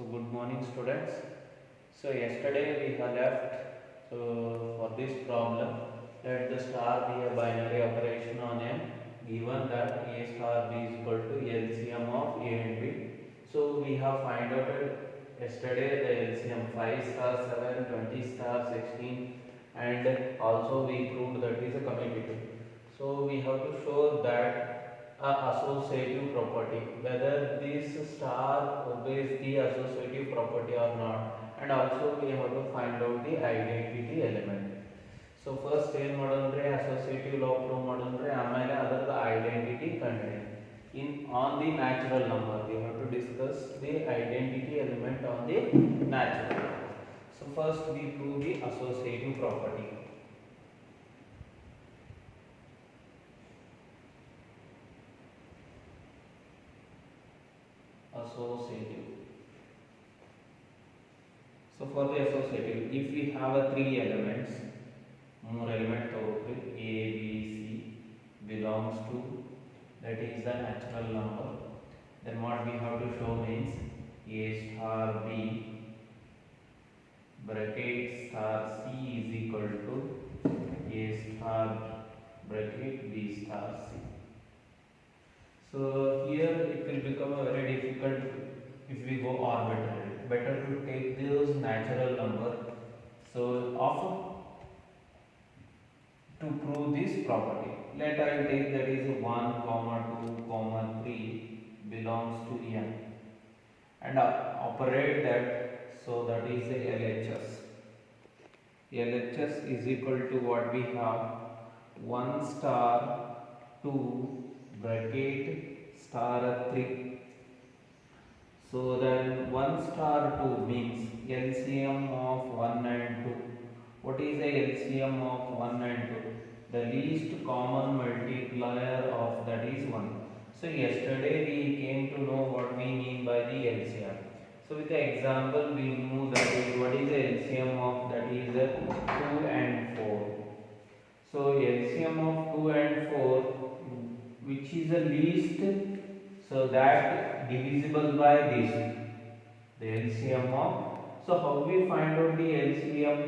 So good morning students. So yesterday we have left for this problem, let the star be a binary operation on M given that A star B is equal to LCM of A and B. So we have find out yesterday the LCM 5 star 7, 20 star 16, and also we proved that is a commutative. So we have to show that associative property, whether this star obeys the associative property or not, and also we have to find out the identity element. So first ಏನು ಮಾಡೋದಂದ್ರೆ associative law prove ಮಾಡೋದಂದ್ರೆ ಆಮೇಲೆ ಅದರ identity ಕಂಡುಹಿಡಿಯೋಣ. In on the natural number we have to discuss the identity element on the natural number. So first we prove the associative property. Associative. So for the associative, if we have a three elements, more element A, B, C belongs to, that is the natural number, then what we have to show means A star B bracket star C is equal to A star bracket B star C. So here it will become a very difficult if we go arbitrary. Better to take those natural number. So often to prove this property, let I take that is 1, 2, 3 belongs to N and operate that. So that is the LHS. LHS is equal to what we have 1 star 2 bracket star 3. So then 1 star 2 means LCM of 1 and 2. What is the LCM of 1 and 2? The least common multiplier of that is 1. So yesterday we came to know what we mean by the LCM. So with the example we know that what is the LCM of that is 2 and 4. So LCM of 2 and 4, which is the least, so that divisible by this, the LCM of. So how we find out the LCM?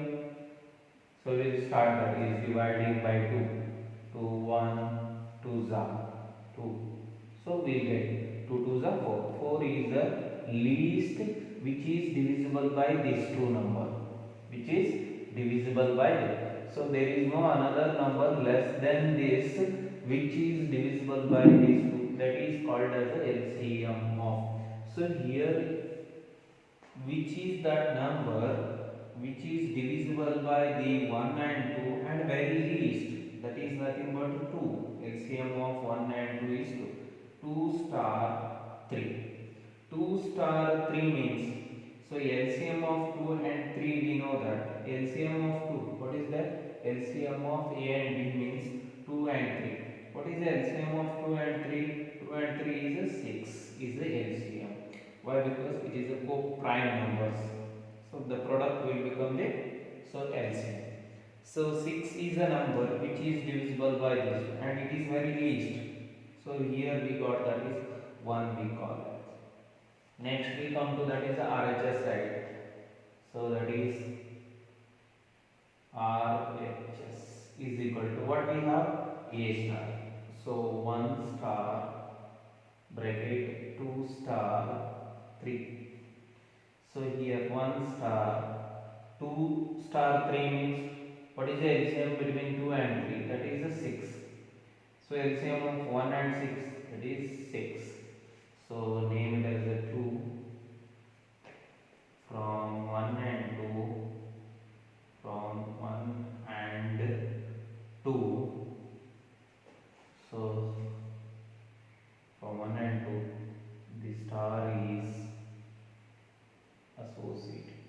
So we will start that is dividing by 2. 2 1 2 za 2. So we get 2 2 za 4. 4 is the least which is divisible by these two number, which is divisible by it. So there is no another number less than this which is divisible by these two, that is called as the LCM of. So here which is that number which is divisible by the 1 and 2 and very least, that is nothing but 2. LCM of 1 and 2 is 2. 2 star 3. 2 star 3 means, so LCM of 2 and 3 we know that. LCM of 2, what is that? LCM of A and B means 2 and 3. What is the LCM of 2 and 3? 2 and 3 is a 6 is the LCM. Why? Because it is a co-prime numbers. So the product will become the LCM. So 6 is a number which is divisible by this and it is very least. So here we got that is 1 we call it. Next we come to that is the RHS side. So that is RHS is equal to what we have? A star. So 1 star bracket 2 star 3. So here 1 star 2 star 3 means what is the LCM between 2 and 3? That is a 6. So LCM of 1 and 6, that is 6. So name it as a 2 from 1 and 2, from 1 and 2. So from 1 and 2 the star is associated.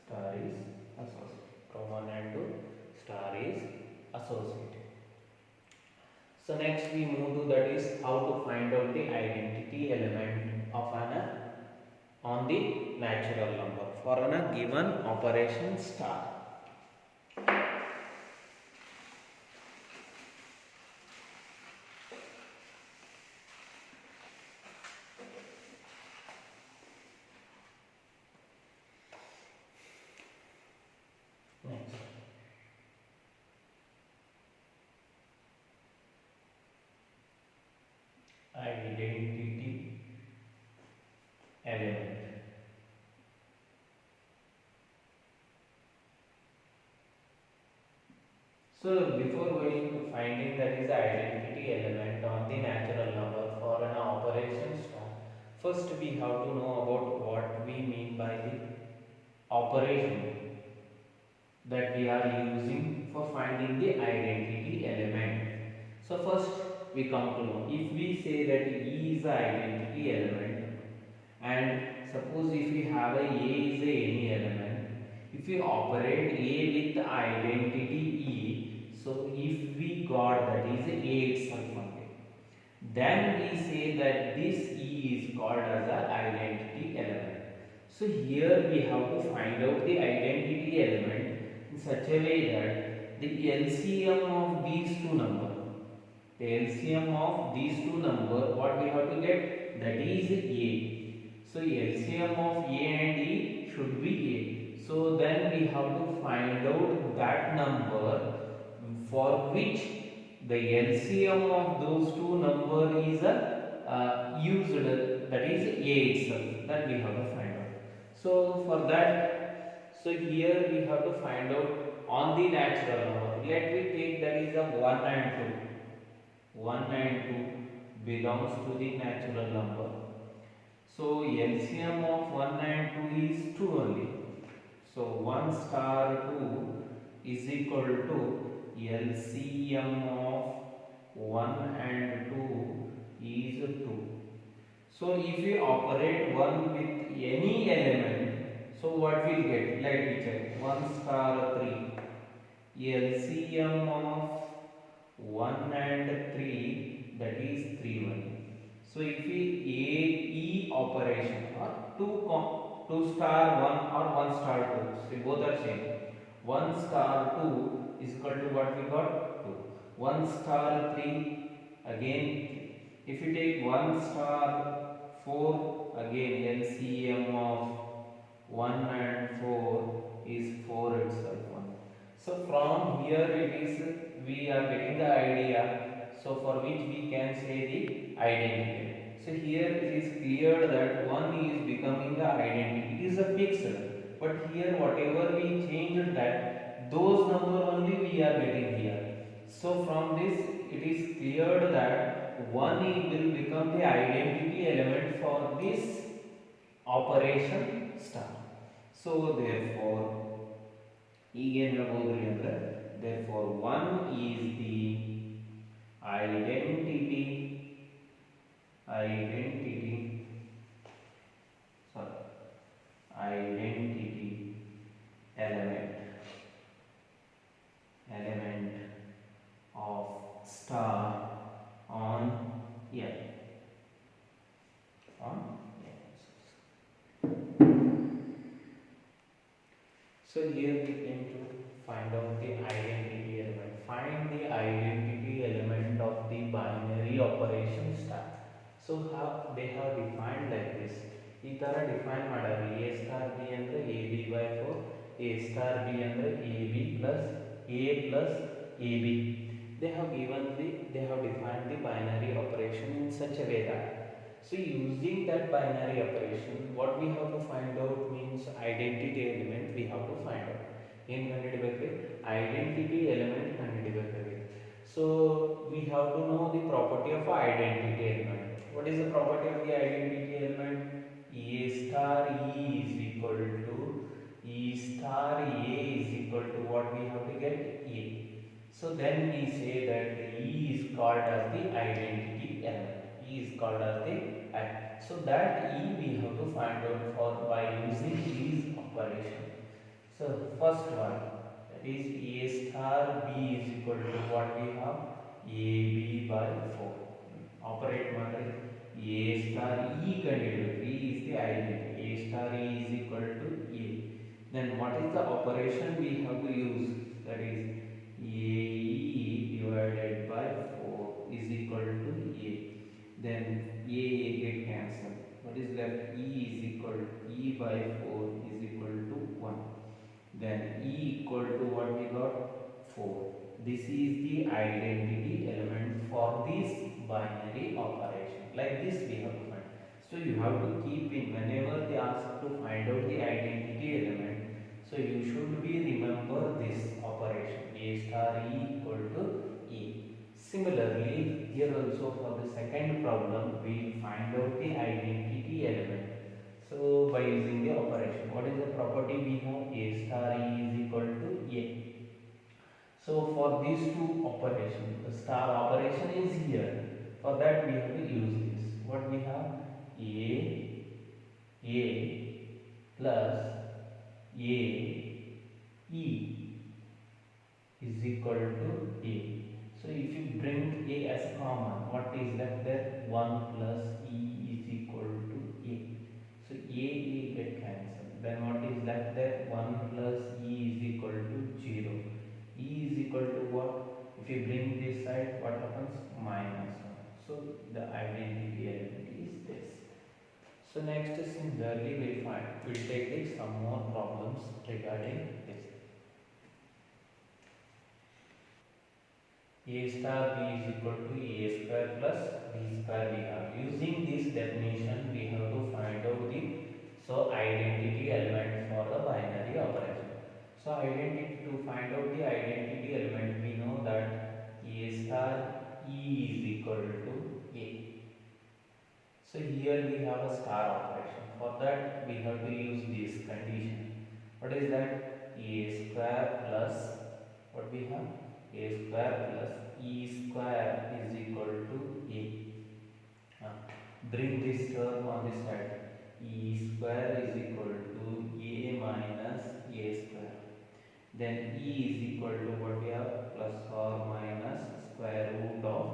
Star is associated. From 1 and 2 star is associated. So next we move to that is how to find out the identity element of an on the natural number for a given operation star. identity element. So before going to finding that is the identity element on the natural number for an operation star, first we have to know about what we mean by the operation that we are using for finding the identity element. So first we come to know, if we say that E is the identity element, and suppose if we have a is a any element, if we operate A with identity E, so if we got that is A itself only, then we say that this E is called as an identity element. So here we have to find out the identity element in such a way that the LCM of these two numbers, the LCM of these two numbers, what we have to get, that is A. So LCM of A and E should be A. So then we have to find out that number for which the LCM of those two numbers is used, that is A itself, that we have to find out. So for that, so here we have to find out on the natural number. Let me take that is a 1 and 2. 1 and 2 belongs to the natural number. So LCM of 1 and 2 is 2 only. So 1 star 2 is equal to LCM of 1 and 2 is 2. So if we operate 1 with any element, so what we get? Let me check. 1 star 3. LCM of 1 and 3, that is 3 1. So if we E operation or 2 star 1 or 1 star 2, so both are same. 1 star 2 is equal to what we got? 2. 1 star 3, again if you take 1 star 4, again LCM of 1 and 4 is 4 itself 1. So from here it is, we are getting the idea, so for which we can say the identity. So here it is clear that 1 is becoming the identity. It is a fixed, but here whatever we changed that, those number only we are getting here. So from this it is clear that 1 will become the identity element for this operation star. So therefore therefore 1 is the identity element of star on N. So here we came to find out the identity element. Find the identity element of the binary operation star. So how they have defined like this. ಈ ತರ define ಮಾಡಾರೆ. A star B ಅಂದ್ರೆ AB by 4, A star B ಅಂದ್ರೆ AB plus A plus AB. They have defined the binary operation in such a way that, so using that binary operation, what we have to find out means identity element we have to find out. In identity element ಕಂಡುಹಿಡಿಯಬೇಕಾಗಿದೆ. So we have to know the property of identity element. What is the property of the identity element? A star E is equal to E star A is equal to what we have to get? A. So then we say that E is called as the identity element. E is called as the so that E we have to find out for by using these operations. So first one, that is A star B is equal to what we have? AB by 4. Operate matter A star E ಕಂಡುಹಿಡಿಯಬೇಕು. E is the identity. A star E is equal to A. Then what is the operation we have to use? That is AE divided by 4 is equal to A. Then A get cancelled. What is left? E is equal to E by 4 is equal to 1. Then E equal to what we got? 4. This is the identity element for this binary operation. Like this we have to find. So you have to keep in whenever they ask to find out the identity element. So you should be remember this operation A star E equal to E. Similarly, here also for the second problem, we find out the identity element. So by using the operation, what is the property we have? A star E is equal to A. So for these two operations, the star operation is here. For that we have to use this. What we have? A plus A E is equal to A. So if you bring A as common, what is left there? 1 plus E is equal to A. So A get cancelled. Then what is left there? 1 plus E is equal to 0. E is equal to what? If you bring this side, what happens? Minus 1. So the identity element is this. So next, similarly, we'll take some more problems regarding this. A star B is equal to A square plus B square we have. Using this definition, we have to find out the identity element for the binary operation. So to find out the identity element, we know that A star E is equal to A. So here we have a star operation. For that we have to use this condition. What is that? A square plus what we have? A square plus E square is equal to A. Bring this term on this side. E square is equal to A minus A square. Then E is equal to what we have? Plus or minus square root of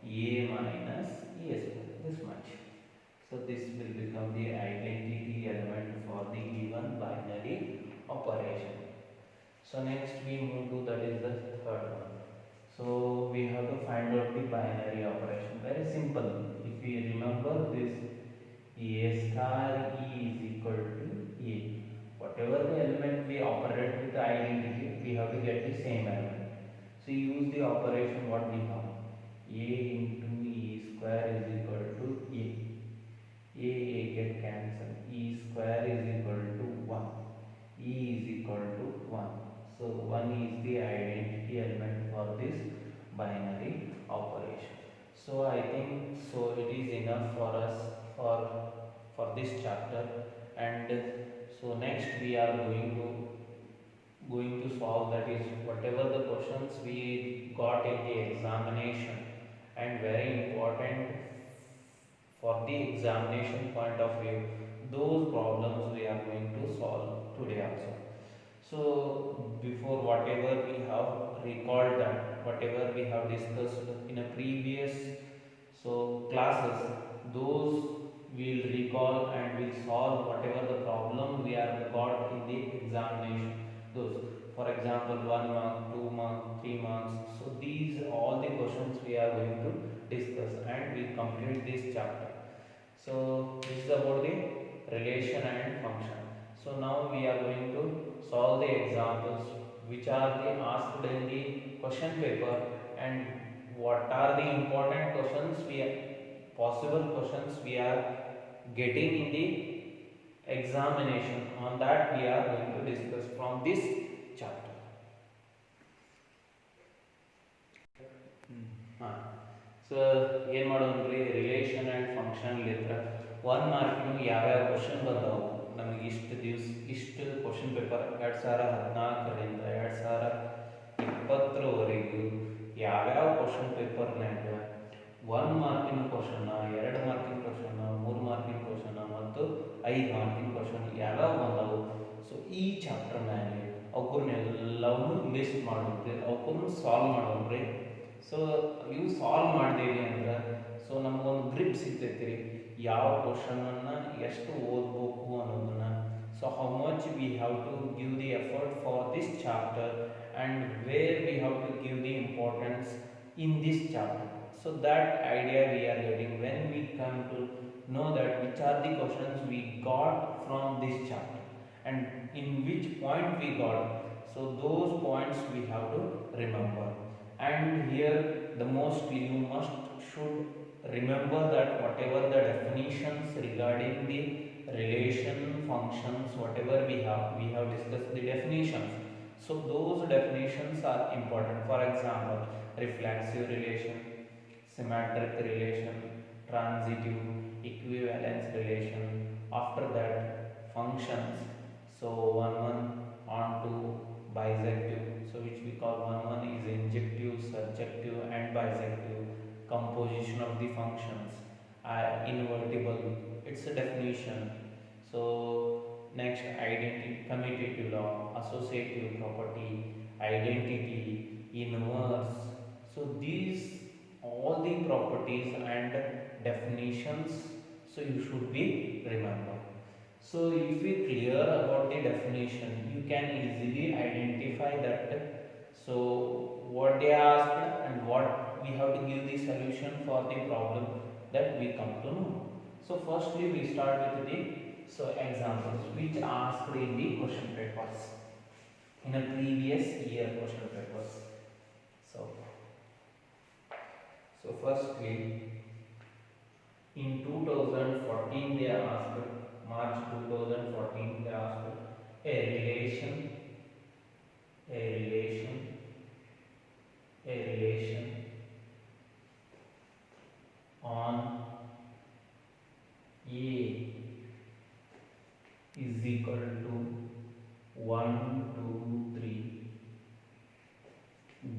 A minus A square. This much. So this will become the identity element for the given binary operation. So next we move to that is the third one. So we have to find out the binary operation. Very simple. If we remember this, A star E is equal to A. Whatever the element we operate with the identity, we have to get the same element. So use the operation what we have. A into E square is equal to A. A get cancelled. E square is equal to 1. E is equal to 1. So 1 is the identity element for this binary operation. So I think so it is enough for us for this chapter, and so next we are going to solve, that is whatever the questions we got in the examination, and very important for the examination point of view, those problems we are going to solve today also. So before, whatever we have recalled that, whatever we have discussed in a previous classes, those we'll recall and we'll solve whatever the problem we have got in the examination. Those, for example, 1 mark, 2 mark, 3 marks. So these all the questions we are going to discuss, and we complete this chapter. So this is about the relation and function. So now we are going to solve the examples which are the asked in the question paper, and what are the important questions possible questions we are getting in the examination. On that we are going to discuss from this chapter. So ಏನು ಮಾಡೋದ್ರಿ, relation and function ಲಿತ್ರ 1 ಮಾರ್ಕ್ನು ಯಾವ್ಯಾವ question ಬಂದವು ನಮಗೆ ಇಷ್ಟು question paper 2014ರಿಂದ 2020ರವರೆಗೂ ಯಾವ್ಯಾವ question ಪೇಪರ್ನಾಗ 1 ಮಾರ್ಕಿನ question, 2 ಮಾರ್ಕಿನ question, 3 ಮಾರ್ಕಿನ question ಮತ್ತು 5 ಮಾರ್ಕಿನ question ಯಾವ್ಯಾವ ಬಂದವು. ಸೊ ಈ ಚಾಪ್ಟರ್ ಮೇಲೆ ಅವಕ್ಕನ್ನೆಲ್ಲವೂ ಲಿಸ್ಟ್ ಮಾಡೋದ್ರಿ, ಅವಕ್ಕನ್ನು ಸಾಲ್ವ್ ಮಾಡೋದ್ರಿ. ಸೊ ಇವು ಸಾಲ್ವ್ ಮಾಡಿದೇವಿ ಅಂದ್ರೆ ಸೊ ನಮಗೊಂದು ಗ್ರಿಪ್ ಸಿಗ್ತೈತಿ ರೀ, ಯಾವ ಕ್ವಶನನ್ನು ಎಷ್ಟು ಓದಬೇಕು ಅನ್ನೋದನ್ನ. So how much we have to give the effort for this chapter and where we have to give the importance in this chapter. So that idea we are getting when we come to know that which are the questions we got from this chapter and in which point we got. So those points we have to remember. And here the most you must should remember that whatever the definitions regarding the relation functions, whatever we have discussed the definitions. So those definitions are important. For example, reflexive relation, symmetric relation, transitive, equivalence relation. After that, functions. So one on to bisective. So which we call one is injective, surjective, and bisective. Composition of the functions are invertible. It's a definition. So next, identity, commutative law, associative property, identity, inverse. So these all the properties and definitions, so you should be remember. So if we clear about the definition, you can easily identify that. So what they asked and what we have to give the solution for the problem that we come to know. So firstly we start with the examples which asked in the question papers, in a previous year question papers. So firstly, in 2014 they asked, March 2014 they asked a relation, a relation, a relation on A is equal to 1, 2, 3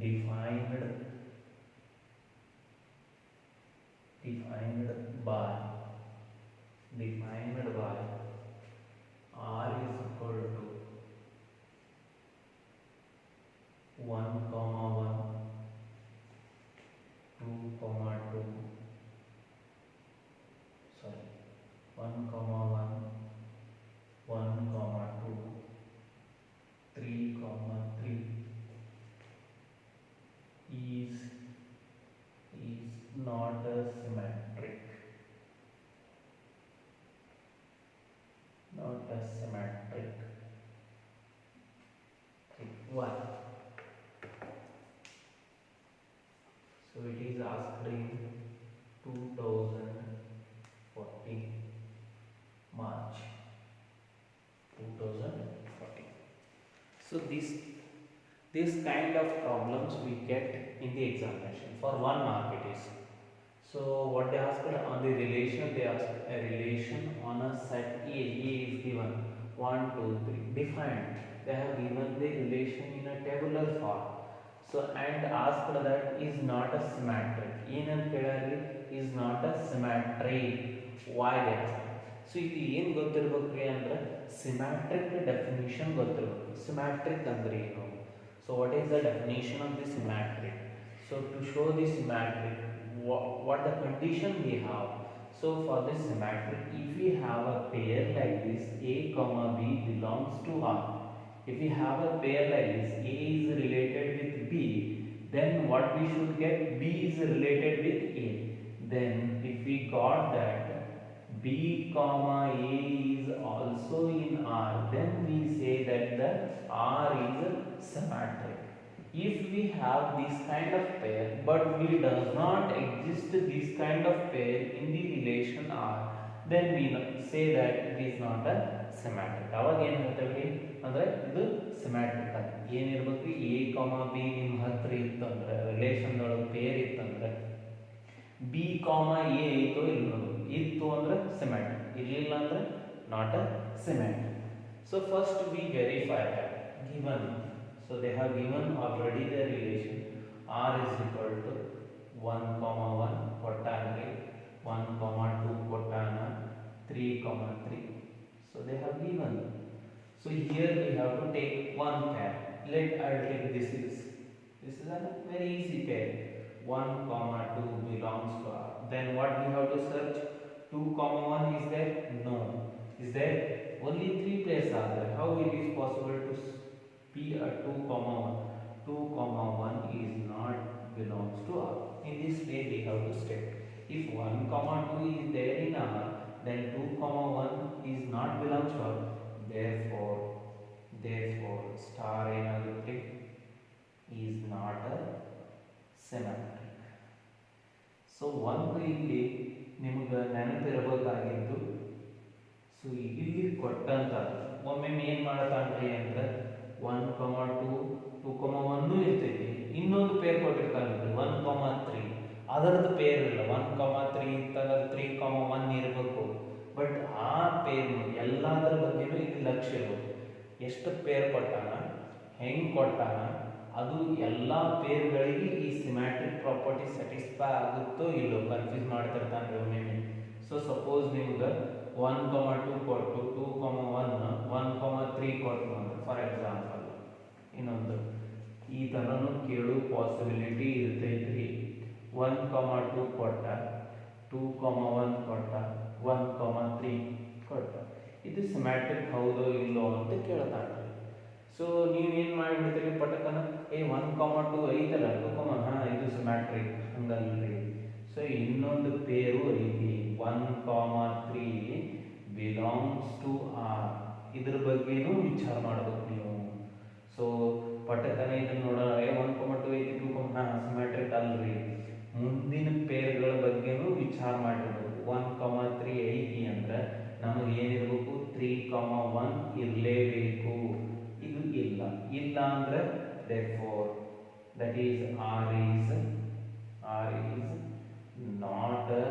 defined by R is equal to 1, 1, 2, 2, sorry, 1, 1, 2, 3, 3 is not a symmetric, why? So it is asked in 2014 March 2014. So this kind of problems we get in the examination. For 1 mark it is. So what they asked on the relation, they asked a relation on a set A. A is given 1, 2, 3 defined. They have given the relation in a tabular form. So and asked that is not a symmetric. In is not a symmetry. Why they asked? So ಇದು ಏನು ಗೊತ್ತಿರಬೇಕ್ರಿ ಅಂದ್ರೆ symmetric definition ಗೊತ್ತಿರಬೇಕು. Symmetric ಅಂದ್ರೆ ಏನು? So what is the definition of the symmetric? So to show the symmetric, what the condition we have. So for this symmetric, if we have a pair like this, A comma B belongs to R. If we have a pair like this, A is related with B, then what we should get? B is related with A. Then if we got that B comma A is also in R, then we say that the R is symmetric. If we have this kind of pair but we does not exist this kind of pair in the relation R, then we say that it is not a symmetric. ಅವಾಗ ಏನು ಹೇಳ್ತೇವೆ ಅಂದ್ರೆ ಇದು symmetric ಅಂತ. ಏನಿರಬೇಕು? A, B ನಿಮ್ಮ ಹತ್ರ ಇತ್ತಂದ್ರೆ ರಿಲೇಷನ್ ಒಳಗೆ ಪೇರ್ ಇತ್ತಂದ್ರೆ B, A ಐತೋ ಇಲ್ಲೋ, ಇತ್ತು ಅಂದ್ರೆ symmetric, ಇರಲಿಲ್ಲ ಅಂದ್ರೆ not a symmetric. So first we verify that given. So they have given already the relation R is equal to 1, 1 ಕೊಟ್ಟಾರೆ, 1, 2 ಕೊಟ್ಟಾನ, 3, 3. So they have given. So here we have to take one pair. I'll take this is a very easy pair. 1, 2 belongs to R. Then what we have to search? 2, 1 is there? No. Is there? Only 3 pairs are there. How it is possible to be a 2, 1? 2, 1 is not belongs to R. In this way we have to state. If 1, 2 is there in R, then 2, 1 is not belongs to R. Therefore star ಏನಾಗುತ್ತೆ is not a symmetric. So ಒಂದು ಇಲ್ಲಿ ನಿಮ್ಗೆ ನೆನಪಿರಬೇಕಾಗಿದ್ದು, so ಇಲ್ಲಿ ಕೊಟ್ಟಂತ ಒಮ್ಮೆ ಏನು ಮಾಡ್ತಾನ್ರಿ ಅಂದ್ರೆ 1, 2, 2, 1 ಇರ್ತೈತಿ. ಇನ್ನೊಂದು ಪೇರ್ ಕೊಟ್ಟಿರ್ತಾನೆ 1, 3. ಅದರದ್ದು ಪೇರ್ ಇಲ್ಲ. 1, 3 ಇತ್ತಂದ್ರೆ 3, 1 ಇರಬೇಕು. ಬಟ್ ಆ ಪೇರ್ ಎಲ್ಲದರ ಬಗ್ಗೆನೂ ಇಲ್ಲಿ ಲಕ್ಷ್ಯ ಇರಬೇಕು. ಎಷ್ಟು ಪೇರ್ ಕೊಟ್ಟಾನ, ಹೆಂಗೆ ಕೊಟ್ಟಾನ, ಅದು ಎಲ್ಲ ಪೇರ್ಗಳಿಗೆ ಈ ಸಿಮ್ಯಾಟ್ರಿಕ್ ಪ್ರಾಪರ್ಟಿ ಸ್ಯಾಟಿಸ್ಫೈ ಆಗುತ್ತೋ ಇಲ್ಲೋ ಕನ್ಫ್ಯೂಸ್ ಮಾಡ್ತಿರ್ತಾನೆ ಒಮ್ಮೆ. ಸೊ ಸಪೋಸ್ ನಿಮ್ಗೆ 1, 2 ಕೊಟ್ಟು 2, 1, 3 ಕೊಟ್ಟು ಅಂದ್ರೆ ಫಾರ್ ಎಕ್ಸಾಂಪಲ್ ಇನ್ನೊಂದು ಈ ಥರನೂ ಕೇಳೋ ಪಾಸಿಬಿಲಿಟಿ ಇರ್ತೈತ್ರಿ. 1, 2 ಕೊಟ್ಟ, 2, 1 ಕೊಟ್ಟ, 1, 3 ಕೊಟ್ಟ. ಇದು ಸಿಮ್ಯಾಟ್ರಿಕ್ ಹೌದೋ ಇಲ್ಲೋ ಅಂತ ಕೇಳ್ತಾನೆ. ಸೊ ನೀವೇನು ಮಾಡಿಬಿಡ್ತೀರಿ ಪಟಕನ 1, 2 ಐತಲ್ಲ 2, ಹಾಂ ಇದು ಸಿಮ್ಯಾಟ್ರಿಕ್ ಹಂಗಲ್ರಿ. ಸೊ ಇನ್ನೊಂದು ಪೇರು ಐತಿ 1, 3 ಬಿಲಾಂಗ್ಸ್ ಟು ಆರ್. ಇದ್ರ ಬಗ್ಗೆನೂ ವಿಚಾರ ಮಾಡ್ಬೇಕು ನೀವು. ಸೊ ಪಟಕನ ಇದನ್ನ ನೋಡ 1, 2 ಐತಿ 2, ಹಾಂ ಸಿಮ್ಯಾಟ್ರಿಕ್ ಅಲ್ರಿ. ಮುಂದಿನ ಪೇರ್ಗಳ ಬಗ್ಗೆನೂ ವಿಚಾರ ಮಾಡಿರ್ಬೇಕು. 1, 3 ಐತಿ ಅಂದ್ರೆ ನಮಗೆ ಏನಿರಬೇಕು 3, 1 ಇರಲೇಬೇಕು. ಇದು ಇಲ್ಲ ಅಂದ್ರೆ therefore that is R is not a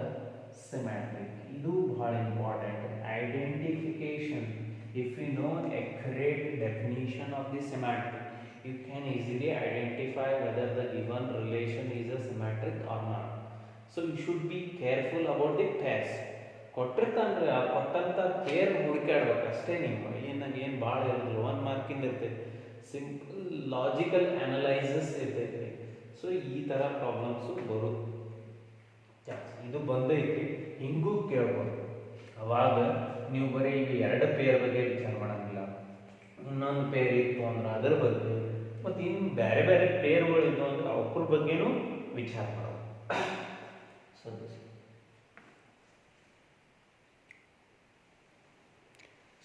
symmetric. ಇದು ಬಹಳ important. Identification. If you know accurate definition of the symmetric, you can easily identify whether the given relation is a symmetric or not. So you should be careful about the pairs. ಕೊಟ್ಟಿರ್ತಾನ್ರಿ ಆ ಕೊಟ್ಟಂತ peer ಹುಡುಕಾಡ್ಬೇಕು ಅಷ್ಟೇ. ನೀವು ಏನು ಭಾಳ ಇರೋದಿಲ್ಲ, 1 ಮಾರ್ಕಿಂದ ಇರ್ತೈತಿ. Simple logical analysis ಇರ್ತೈತಿ. So ಈ ಥರ ಪ್ರಾಬ್ಲಮ್ಸು ಬರೋದು ಇದು ಬಂದೈತಿ. ಹಿಂಗೂ ಕೇಳ್ಬೋದು. ಅವಾಗ ನೀವು ಬರೀ ಈಗ 2 ಪೇರ್ ಬಗ್ಗೆ ವಿಚಾರ ಮಾಡೋಂಗಿಲ್ಲ. ಇನ್ನೊಂದು ಪೇರ್ ಇತ್ತು ಅಂದ್ರೆ ಅದರ ಬಗ್ಗೆ, ಮತ್ತು ಇನ್ನು ಬೇರೆ ಬೇರೆ ಪೇರ್ಗಳು ಇದ್ದು ಅಂದ್ರೆ ಅವ್ರ ಬಗ್ಗೆನೂ ವಿಚಾರ ಮಾಡೋದು.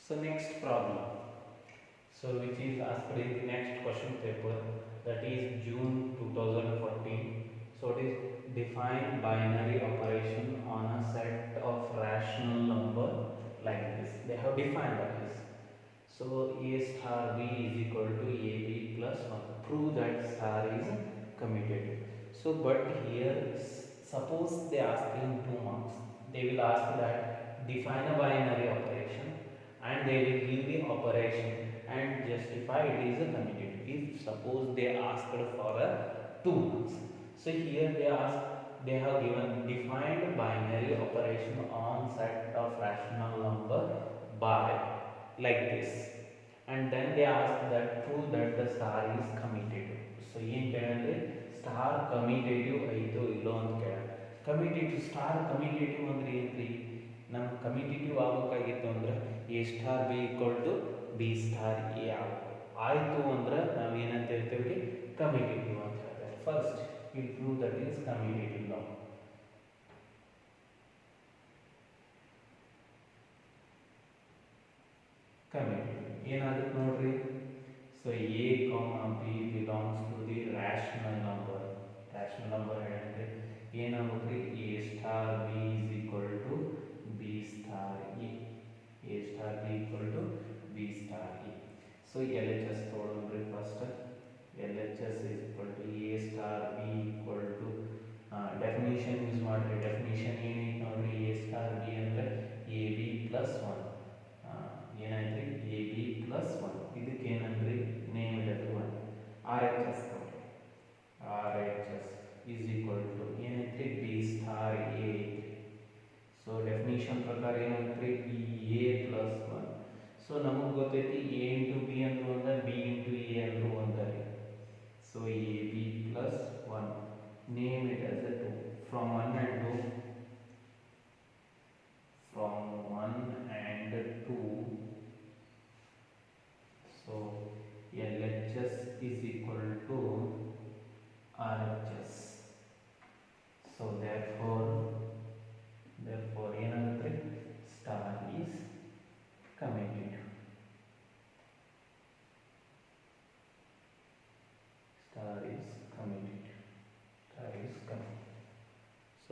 So next problem, so which is asked in the next question paper, that is June 2014. So it is define binary operation on a set of rational number like this. They have defined like this. So A star B is equal to AB plus 1. Prove that star is commutative. So but here suppose they ask in 2 marks, they will ask that define a binary operation and they will give the operation and justify it is a commutative. If suppose they asked for a 2 marks, so here they have given defined binary operation on set of rational number by like this, and then they ask that prove that the star is commutative. So ಏನು ಕೇಳಿದ್ರೆ star commutative ಐತೋ ಇಲ್ಲೋ ಅಂತ ಕೇಳ. Commutative star commutative ಅಂದ್ರೆ ಏನ್ರಿ, ನಮ್ಗೆ commutative ಆಗಬೇಕಾಗಿತ್ತು ಅಂದ್ರೆ A star B equal to B star A ಆಯಿತು ಅಂದ್ರೆ ನಾವು ಏನಂತ ಹೇಳ್ತೇವೆ ಕಮ್ಯುಟೇಟಿವ್ ಅಂತ ಹೇಳ್ತೇವೆ. First will prove that is commutative ನಾವು. ಕಮ್ಯುಟೇಟಿವ್ ಏನಾಗುತ್ತೆ ನೋಡ್ರಿ. So A, B belongs to the rational number. rational number ಹೇಳಿದ್ರೆ ಏನಾಗುತ್ತೆ A star B is equal to B star A. A star B equal to B star A. So LHS ತಗೊಳ್ಳೋಣ್ರಿ first. LHS is equal to A star B equal to definition use ಮಾಡಿರಿ. Definition ಏನೈತೆ ನೋಡ್ರಿ, A star B ಅಂದರೆ AB plus 1. ಏನಾಯ್ತು AB plus 1. ಇದಕ್ಕೆ ಏನಂದ್ರಿ name ಇಡೋದು 1. RHS RHS is equal to ಏನೈತೆ B star A. So definition ಪ್ರಕಾರ ಏನಂತ್ರಿ A plus 1. ಸೊ ನಮಗೆ ಗೊತ್ತೈತಿ A into B ಅಂದ್ರೂ ಒಂದ, B into A ಅಂದ್ರೂ ಒಂದರಿ. So AB plus 1 name it as a 2. From 1 and 2, from 1 and 2, so LHS is equal to RHS. So therefore ಏನಾಗುತ್ತೆ star is commutative. Star is commutative. So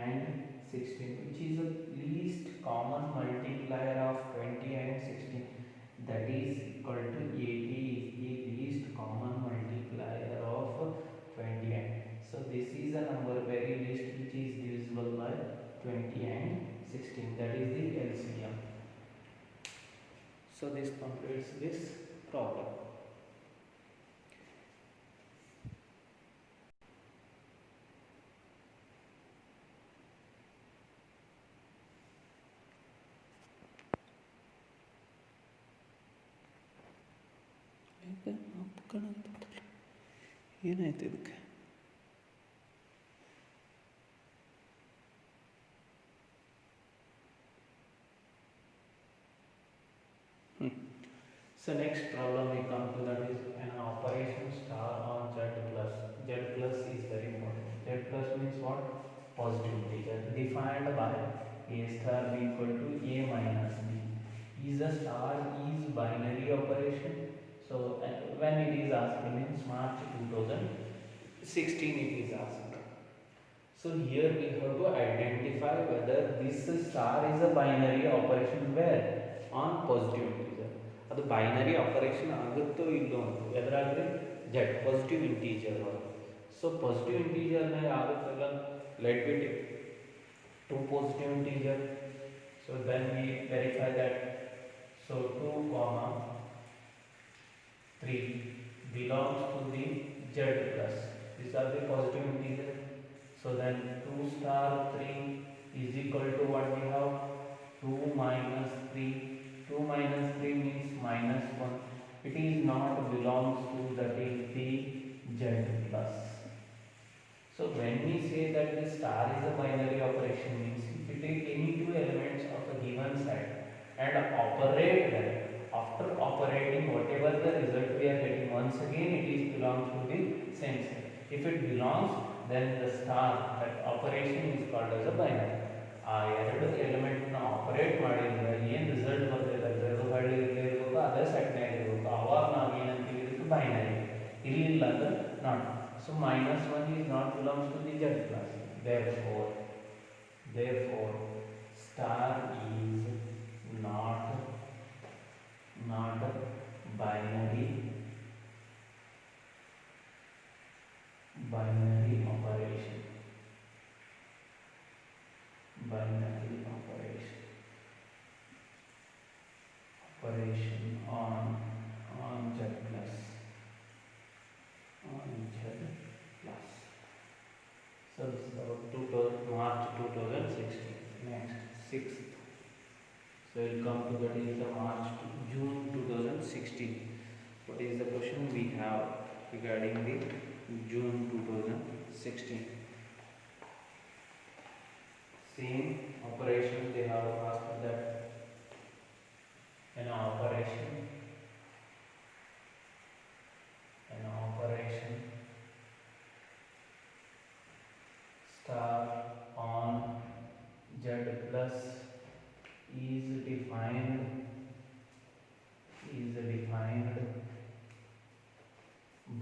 and 16, which is the least common multiplier of 20 and 16, that is equal to 80 is the least common multiplier of 20 and, so this is a number very least which is divisible by 20 and 16, that is the LCM. So this completes this problem. ಏನಾಯ್ತು ಇದಕ್ಕೆ? So next problem we come to, that is an operation star on Z plus. Z plus is very important. Z plus means what? Positive integer defined by a star b equal to a minus b. Is a star is binary operation. So when it is asked, means March 2016 it is asked. So here we have to identify whether this star is a binary operation where on positive integer. ಅದು binary operation ಆಗುತ್ತೋ ಇಲ್ಲೋ ಅಂತ ಎದುರಾದರೆ Z positive integer. So positive ಇಂಟೀಜರ್ನಾಗ ಆಗುತ್ತಲ್ಲ, let be take 2 positive integer. So then we verify that. So 2 comma 3 belongs to the Z plus. These are the positive integer. So then 2 star 3 is equal to what we have? 2 minus 3. 2 minus 3 means minus 1. It is not belongs to, that is the Z plus. So when we say that the star is a binary operation, means if we take any two elements of a given set and operate them, after operating whatever the result we are getting, once again it is belongs to the same set. If it belongs, then the star, that operation is called as a binary. ಆ ಎರಡು ಎಲಿಮೆಂಟ್ನ operate ಮಾಡಿದ್ರೆ ಏನು result ಬರ್ತದೆ ಅದು ಹಳ್ಳಿರಬೇಕು, ಅದೇ ಸೆಟ್ನಾಗ ಇರಬೇಕು, ಅವಾಗ ನಾವು ಏನಂತೀವಿ ಇದಕ್ಕೆ ಬೈನರಿ. ಇರಲಿಲ್ಲ ಅಂದ್ರೆ not. So -1 is not belongs to the Z plus. Therefore star is not binary operation. Binary operation on Z plus. So this is about March 2016. Next 6th. So we'll come to, that is the June 2016. What is the question we have regarding the June 2016? Same operation they have asked that an operation star on Z plus is defined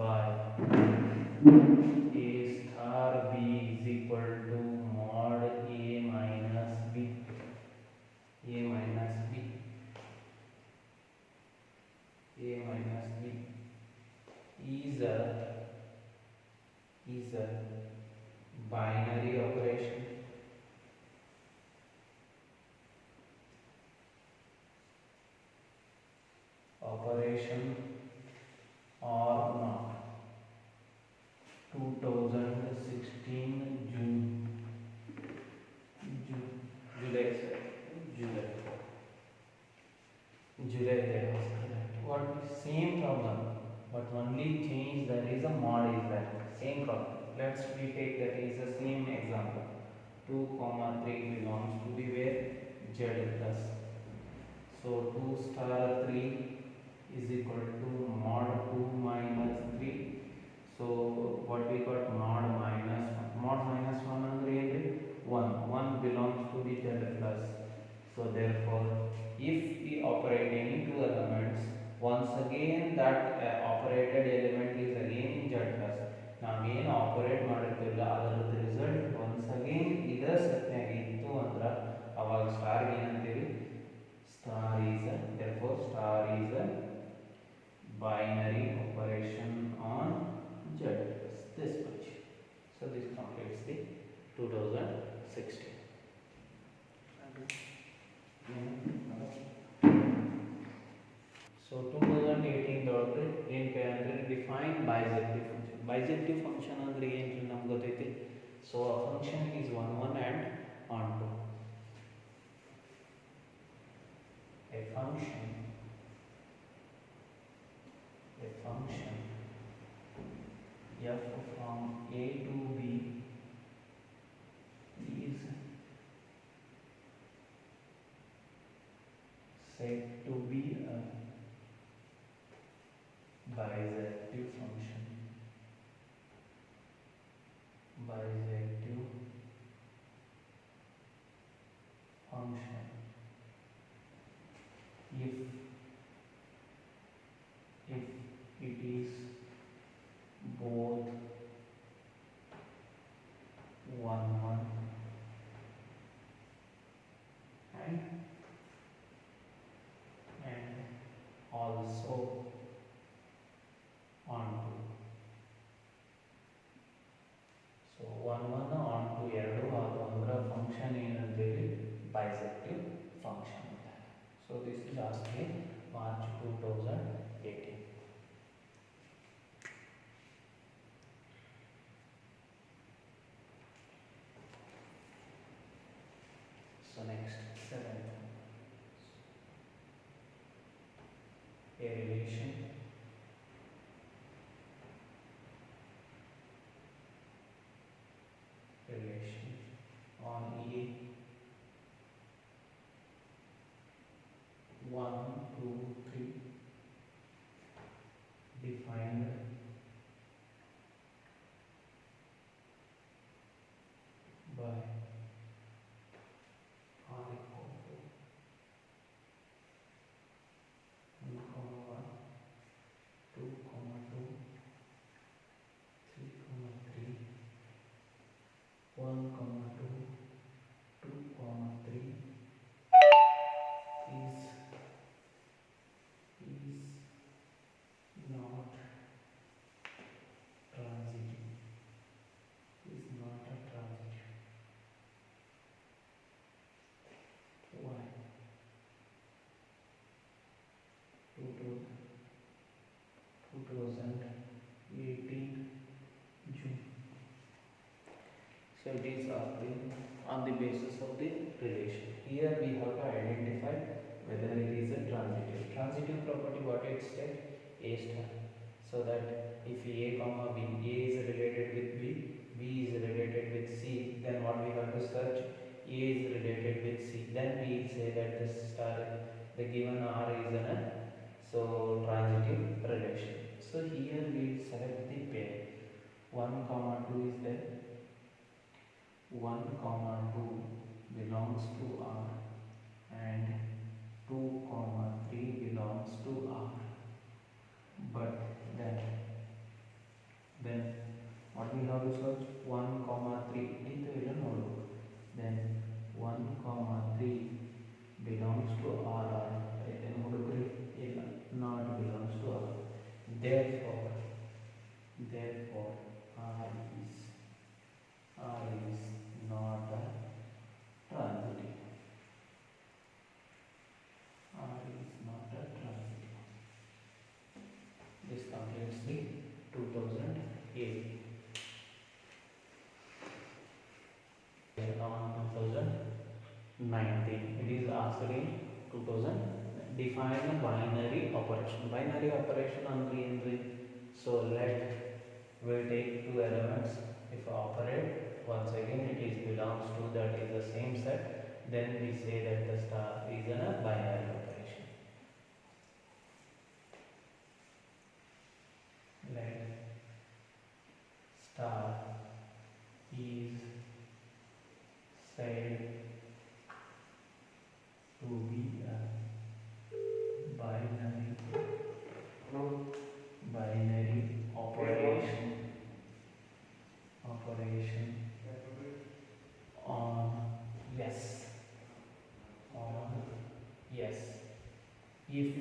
by a star b is equal to mod a minus b. A minus b is a binary operation. Or not. 2016 July there was correct. What same problem, but only change, that is a mod is that same problem. Let's we take that is the same example. 2 comma 3 belongs to the where Z plus. So 2 star 3 is equal to mod 2 minus 3. So what we got? Mod minus 1. Mod minus 1 andre 1 belongs to the Z plus. So therefore if we operate any two elements, once again that operated element is again in Z plus. ನಾವು ಏನು operate ಮಾಡುತ್ತಿಲ್ಲ ಅದರ result once again ಇದರ bijective function ಅಂದರೆ ಏನು ನಮ್ಗೆ ಗೊತ್ತೈತಿ. So a function is on one and on two. A function f from a to b is said to be a bisective function. Bisective function if it is both 1 and also on 2. So 1 on 2 ಎರಡು ಅದು ಅದರ function ಏನಂತೇಳಿ ಬೈಸೆಕ್ಟಿವ್ function ಅಂತ. So this is asked in March 2018. So next, 7th, a relation on A 1, 2, 3 defined by r equal to 1, 2, 2, 3, 3, 1, 2, 2, 3 is not transitive. Is not a transitive. Why? 2018 June. So it is asking on the basis of the relation. Here we have to identify whether it is a transitive. Transitive property, what it said? A star. So that if A comma B, A is related with B, B is related with C, then what we have to search? A is related with C. Then we say that the star, the given R is a transitive relation. So here we select the pair. 1, 2 is there. 1, 2 belongs to R and 2, 3 belongs to R. But then what we have to search? 1, 3 into then 1, 3 belongs to R. Not belongs to R. Therefore R is not a transitive. R is not a transitive. This completes the 2008. On 2019, it is asked in 2000. Define a binary operation. Binary operation andre enri. So let we'll take two elements. If I operate, once again it is belongs to that is the same set, then we say that the star is a binary operation. Let star is said to be a binary operation on yes if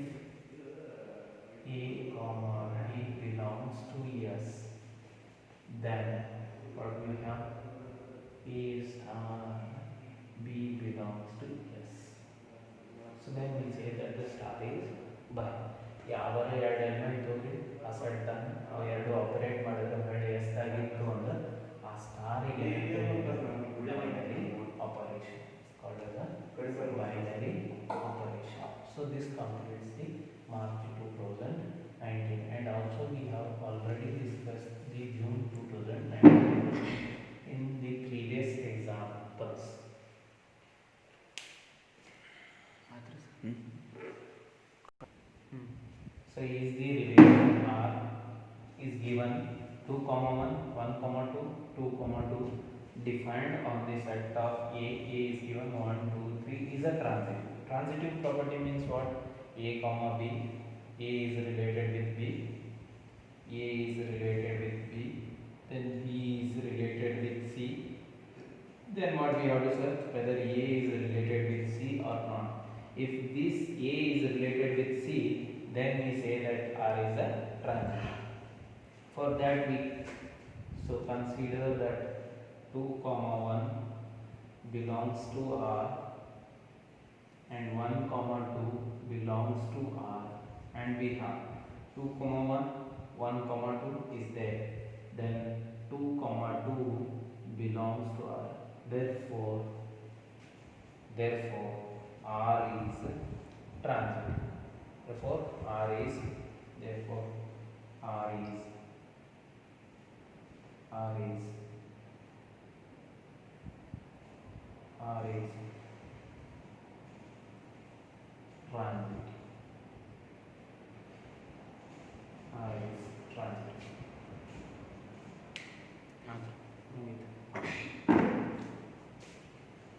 A comma B belongs to yes, then what we have? A star B belongs to yes. So then we say that the star is binary. ಯಾವರ ಎರಡು element ತೋರಿ certain ಎರಡು operate ಮಾಡಿದ್ರೆ ಹೊರಗಡೆ ಎಷ್ಟಾಗಿತ್ತು ಅಂದ್ರೆ ಆ ಸ್ಟಾರಿಗೆ binary operation called as a binary operation. So this completes the March 2019, and also we have already discussed the June 2019 in the previous examples. So is the relation R is given 2, 1, 1, 2, 2, 2 defined on the set of A is given 1, 2, 3 is a transitive. Transitive property means what? A comma B, A is related with B, A is related with B, then B is related with C. Then what we have to search whether A is related with C or not. If this A is related with C, then we say that R is a transitive. For that we consider that 2, 1 belongs to R and 1, 2 belongs to R, and we have 2, 1, 1, 2 is there, then 2, 2 belongs to R. Therefore R is transitive. Therefore R is transitive.